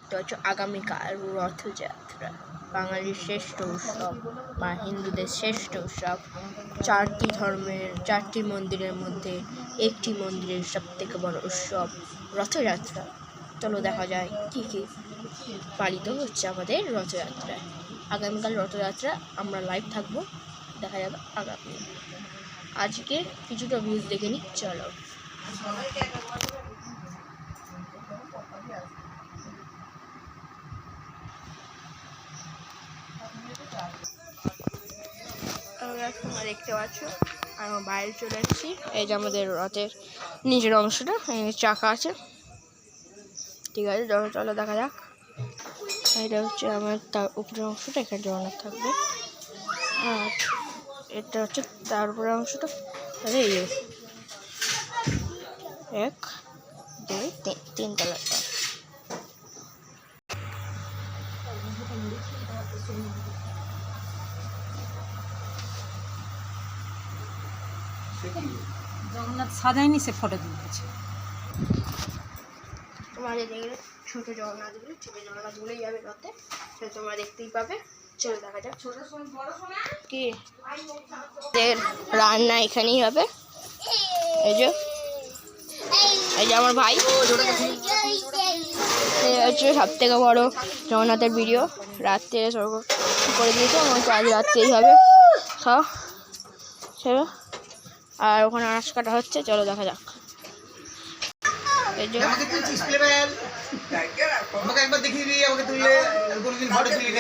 দেখতে পাচ্ছ আগামীকাল রথযাত্রা, বাঙালির শ্রেষ্ঠ উৎসব বা হিন্দুদের শ্রেষ্ঠ উৎসব। চারটি মন্দিরের মধ্যে একটি মন্দিরের সবথেকে বড় উৎসব রথযাত্রা। চলো দেখা যায় কি কি পালিত হচ্ছে আমাদের রথযাত্রায়। আগামীকাল রথযাত্রা, আমরা লাইভ থাকবো, দেখা যাবে আগামী। আজকে কিছুটা ভিউজ দেখে নিই, চলো। তোমরা দেখতে পাচ্ছ আমরা বাইরে চলে এসেছি। এই যে আমাদের রথের নিচের অংশটা, চাকা আছে, ঠিক আছে। চলো দেখা যাক। এটা হচ্ছে আমার তার উপরের অংশটা, এখানে জগন্নাথ থাকবে, আর এটা হচ্ছে তার উপরের অংশটা। তাহলে এই 1 2 3 তলাটা। জগন্নাথ সাজায়নি, সে ফটো তুলতেছে। তোমাদের দেখলে ছোট জগন্নাথগুলোই যাবে রথে, সেটা তোমরা দেখতেই পাবে। চলো দেখা যাক কি রান্না এখানেই হবে। এই যে আমার ভাই, হচ্ছে সব থেকে বড় জগন্নাথের ভিডিও। রাত্রে করে দিয়েছে, আমাকে আজ রাত্রেই হবে খাও। আর ওখানে আনাজ কাটা হচ্ছে, চলো দেখা যাক। এই যে আমাকে একবার দেখিয়ে দিয়ে আমাকে তুললে কোনোদিন ফটো তুলে